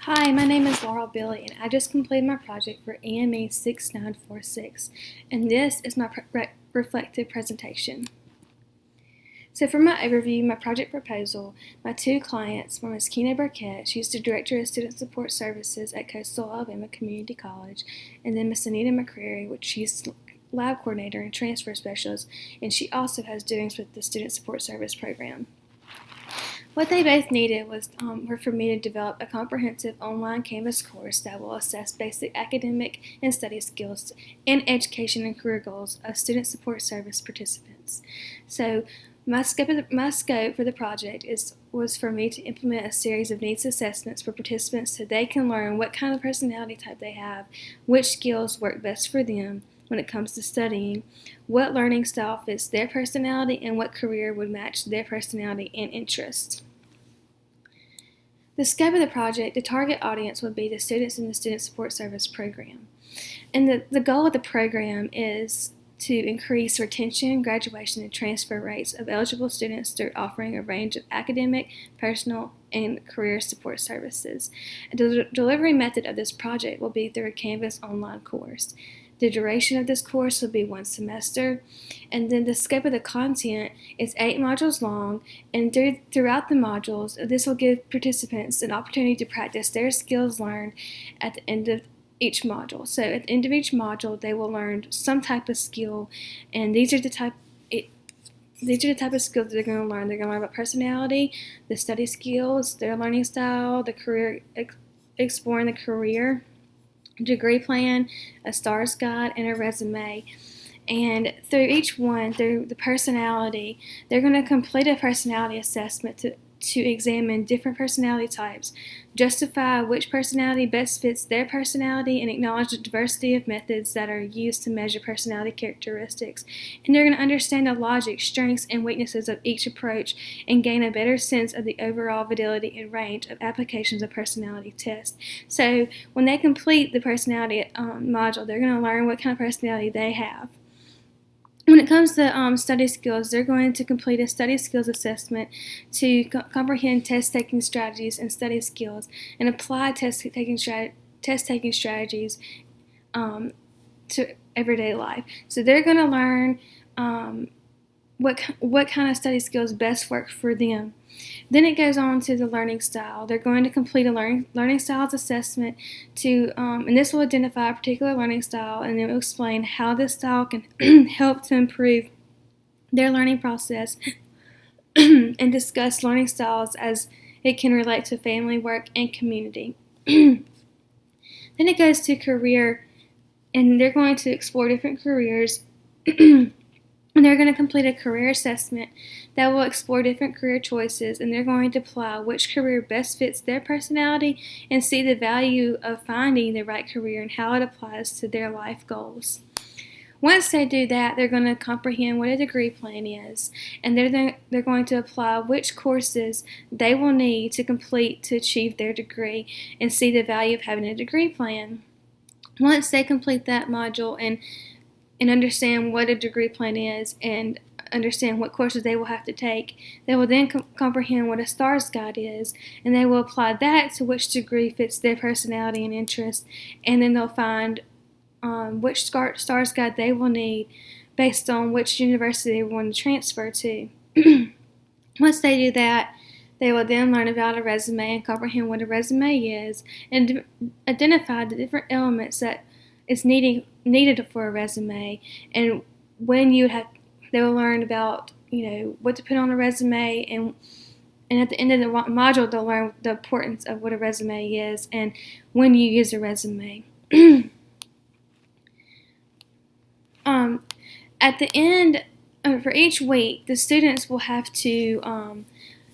Hi, my name is Laurel Billy, and I just completed my project for AME 6946, and this is my reflective presentation. So for my overview, my project proposal, my two clients were Ms. Keena Burkett, she's the Director of Student Support Services at Coastal Alabama Community College, and then Ms. Anita McCreary, which she's lab coordinator and transfer specialist, and she also has doings with the Student Support Service program. What they both needed was for me to develop a comprehensive online Canvas course that will assess basic academic and study skills and education and career goals of student support service participants. So my scope for the project was for me to implement a series of needs assessments for participants so they can learn what kind of personality type they have, which skills work best for them when it comes to studying, what learning style fits their personality, and what career would match their personality and interests. The scope of the project, the target audience would be the students in the Student Support Service program. And the goal of the program is to increase retention, graduation, and transfer rates of eligible students through offering a range of academic, personal, and career support services. The delivery method of this project will be through a Canvas online course. The duration of this course will be 1 semester, and then the scope of the content is 8 modules long, and throughout the modules, this will give participants an opportunity to practice their skills learned at the end of each module. So at the end of each module, they will learn some type of skill, and these are the type of skills they're going to learn. They're going to learn about personality, the study skills, their learning style, the career, exploring the career, degree plan, a STARS guide, and a resume. And through each one, through the personality, they're going to complete a personality assessment to examine different personality types, justify which personality best fits their personality, and acknowledge the diversity of methods that are used to measure personality characteristics. And they're going to understand the logic, strengths, and weaknesses of each approach and gain a better sense of the overall validity and range of applications of personality tests. So when they complete the personality module, they're going to learn what kind of personality they have. When it comes to study skills, they're going to complete a study skills assessment to comprehend test-taking strategies and study skills and apply test-taking strategies to everyday life. So they're going to learn what kind of study skills best work for them. Then it goes on to the learning style. They're going to complete a learning styles assessment and this will identify a particular learning style, and it will explain how this style can help to improve their learning process and discuss learning styles as it can relate to family, work, and community. Then it goes to career, and they're going to explore different careers. And they're going to complete a career assessment that will explore different career choices, and they're going to apply which career best fits their personality and see the value of finding the right career and how it applies to their life goals. Once they do that, they're going to comprehend what a degree plan is, and they're going to apply which courses they will need to complete to achieve their degree and see the value of having a degree plan. Once they complete that module and understand what a degree plan is and understand what courses they will have to take, they will then comprehend what a STARS guide is, and they will apply that to which degree fits their personality and interest, and then they'll find which STARS guide they will need based on which university they want to transfer to. Once they do that, they will then learn about a resume and comprehend what a resume is and identify the different elements that is needed for a resume, and when they will learn about what to put on a resume, and at the end of the module they'll learn the importance of what a resume is and when you use a resume. At the end, for each week, the students will have to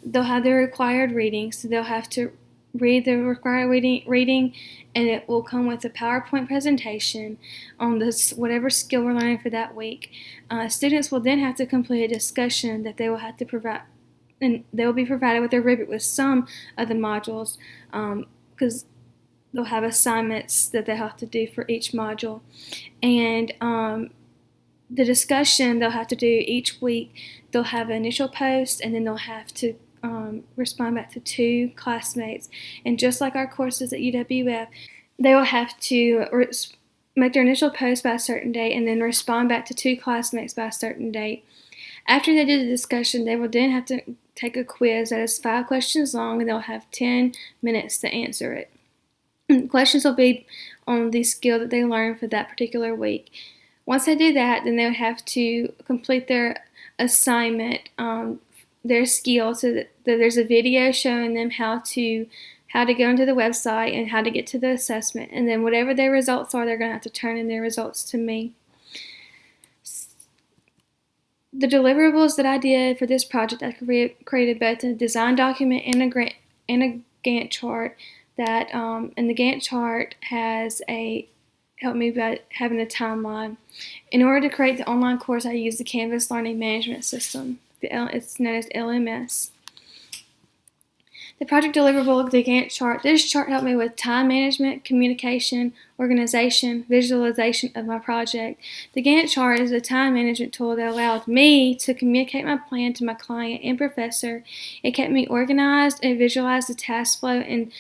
they'll have their required reading, so they'll have to read the required reading, and it will come with a PowerPoint presentation on this whatever skill we're learning for that week. Students will then have to complete a discussion that they will have to provide, and they will be provided with a rubric with some of the modules because they'll have assignments that they have to do for each module. And the discussion they'll have to do each week, they'll have an initial post, and then they'll have to respond back to 2 classmates. And just like our courses at UWF, they will have to make their initial post by a certain date and then respond back to 2 classmates by a certain date. After they do the discussion, they will then have to take a quiz that is 5 questions long, and they'll have 10 minutes to answer it. And questions will be on the skill that they learned for that particular week. Once they do that, then they'll have to complete their assignment, their skill, so that there's a video showing them how to go into the website and how to get to the assessment. And then whatever their results are, they're going to have to turn in their results to me. The deliverables that I did for this project, I created both a design document and a Gantt chart. And the Gantt chart helped me by having a timeline. In order to create the online course, I used the Canvas Learning Management System. It's known as LMS. The project deliverable, the Gantt chart. This chart helped me with time management, communication, organization, visualization of my project. The Gantt chart is a time management tool that allowed me to communicate my plan to my client and professor. It kept me organized and visualized the task flow and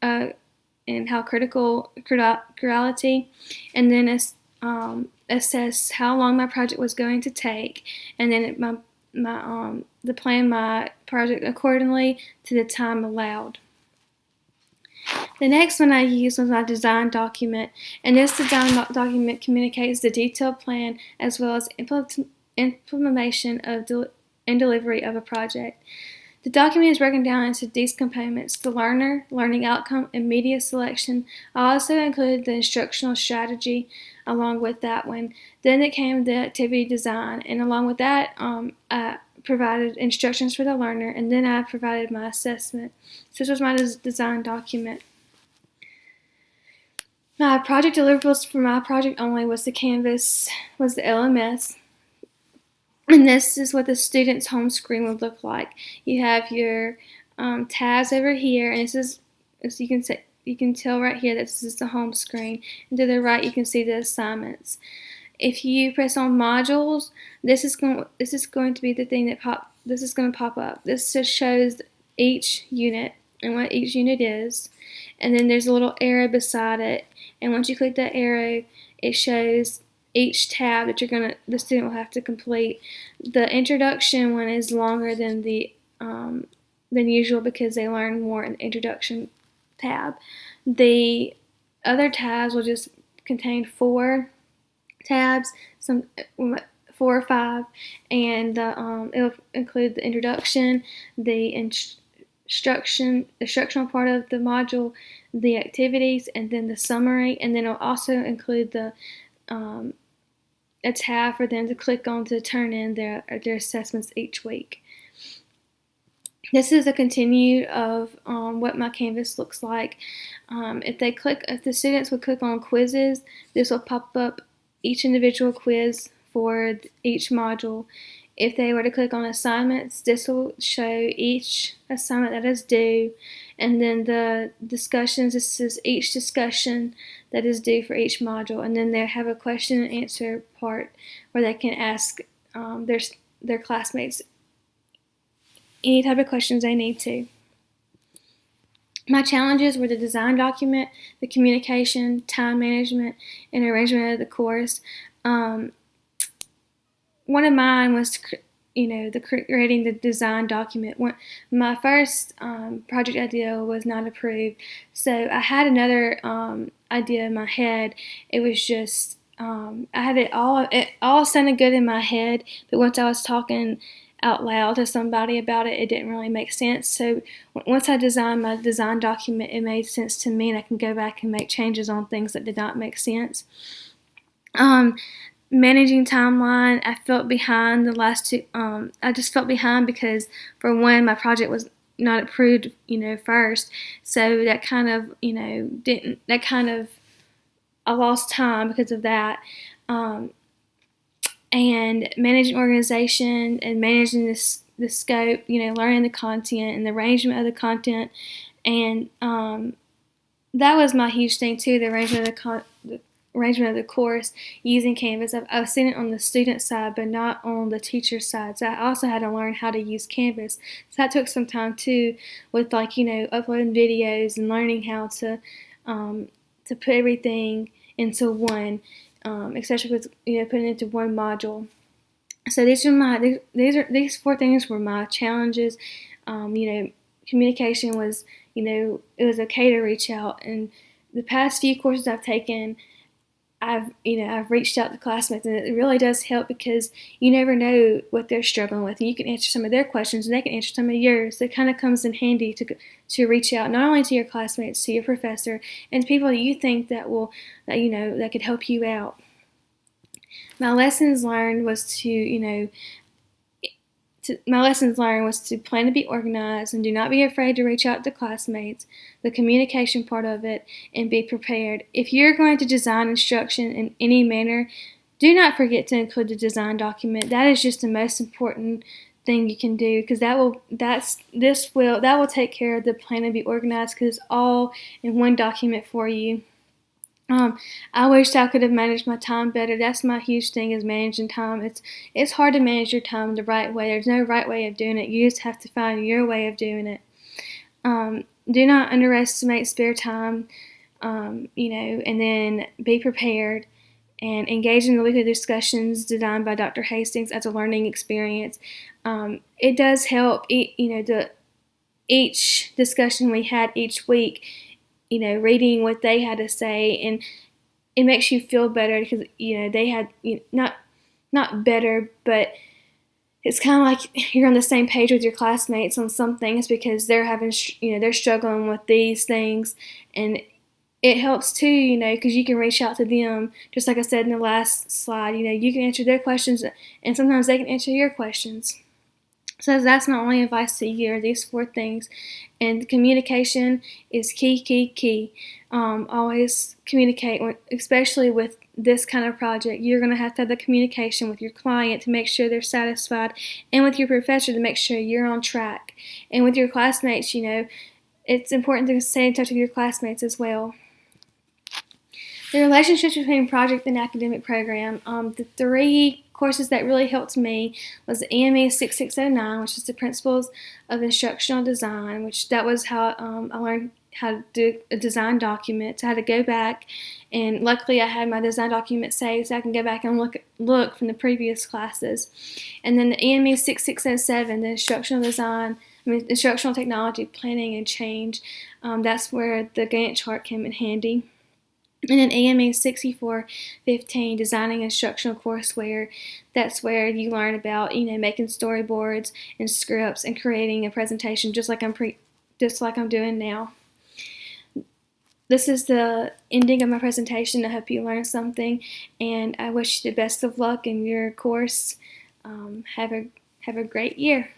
how criticality, and then assess how long my project was going to take, and then plan my project accordingly to the time allowed. The next one I used was my design document, and this design document communicates the detailed plan as well as implementation and delivery of a project. The document is broken down into these components: the learner, learning outcome, and media selection. I also included the instructional strategy along with that one. Then it came the activity design, and along with that, I provided instructions for the learner, and then I provided my assessment. So this was my design document. My project deliverables for my project only was the LMS. And this is what the student's home screen would look like. You have your tabs over here, and this is, as you can tell right here, this is the home screen. And to the right, you can see the assignments. If you press on modules, this is going to be the thing that this is going to pop up. This just shows each unit and what each unit is, and then there's a little arrow beside it. And once you click that arrow, it shows each tab that the student will have to complete. The introduction one is longer than than usual because they learn more in the introduction tab. The other tabs will just contain 4 tabs, 4 or 5, and it'll include the introduction, the instructional part of the module, the activities, and then the summary, and then it'll also include a tab for them to click on to turn in their assessments each week. This is a continue of what my Canvas looks like. If the students would click on quizzes, this will pop up each individual quiz for each module. If they were to click on assignments, this will show each assignment that is due, and then the discussions, this is each discussion that is due for each module, and then they have a question and answer part where they can ask their classmates any type of questions they need to. My challenges were the design document, the communication, time management, and arrangement of the course. One of mine was, creating the design document. My first project idea was not approved, so I had another idea in my head. It was just I had it all sounded good in my head, but once I was talking out loud to somebody about it, it didn't really make sense. So once I designed my design document, it made sense to me, and I can go back and make changes on things that did not make sense. Managing timeline, I felt behind the last 2. I just felt behind because, for one, my project was not approved, first. So that kind of, I lost time because of that. And managing organization and managing the scope, learning the content and the arrangement of the content, and that was my huge thing too, the arrangement of arrangement of the course using Canvas. I've seen it on the student side, but not on the teacher side. So I also had to learn how to use Canvas. So that took some time too, with uploading videos and learning how to put everything into one, especially with putting it into one module. So these 4 things were my challenges. Communication was, it was okay to reach out. And the past few courses I've taken, I've reached out to classmates, and it really does help because you never know what they're struggling with, and you can answer some of their questions, and they can answer some of yours. So it kind of comes in handy to reach out not only to your classmates, to your professor, and to people that you think that could help you out. My lessons learned was to plan to be organized and do not be afraid to reach out to classmates, the communication part of it, and be prepared. If you're going to design instruction in any manner, do not forget to include the design document. That is just the most important thing you can do, because that will take care of the plan to be organized, because it's all in one document for you. I wish I could have managed my time better. That's my huge thing, is managing time. It's hard to manage your time the right way. There's no right way of doing it. You just have to find your way of doing it. Do not underestimate spare time, and then be prepared and engage in the weekly discussions designed by Dr. Hastings as a learning experience. It does help, each discussion we had each week, reading what they had to say, and it makes you feel better because, they had, not better, but it's kind of like you're on the same page with your classmates on some things, because they're having, they're struggling with these things, and it helps too, because you can reach out to them, just like I said in the last slide. You can answer their questions, and sometimes they can answer your questions. So that's my only advice to you, are these 4 things. And communication is key. Always communicate, especially with this kind of project. You're going to have the communication with your client to make sure they're satisfied, and with your professor to make sure you're on track. And with your classmates, it's important to stay in touch with your classmates as well. The relationships between project and academic program. The 3 courses that really helped me was the AME 6609, which is the Principles of Instructional Design, which that was how I learned how to do a design document. So I had to go back, and luckily I had my design document saved, so I can go back and look from the previous classes. And then the AME 6607, the Instructional Technology Planning and Change. That's where the Gantt chart came in handy. And then AME 6415, Designing Instructional Courseware. That's where you learn about, making storyboards and scripts and creating a presentation, just like I'm doing now. This is the ending of my presentation. I hope you learned something, and I wish you the best of luck in your course. Have a great year.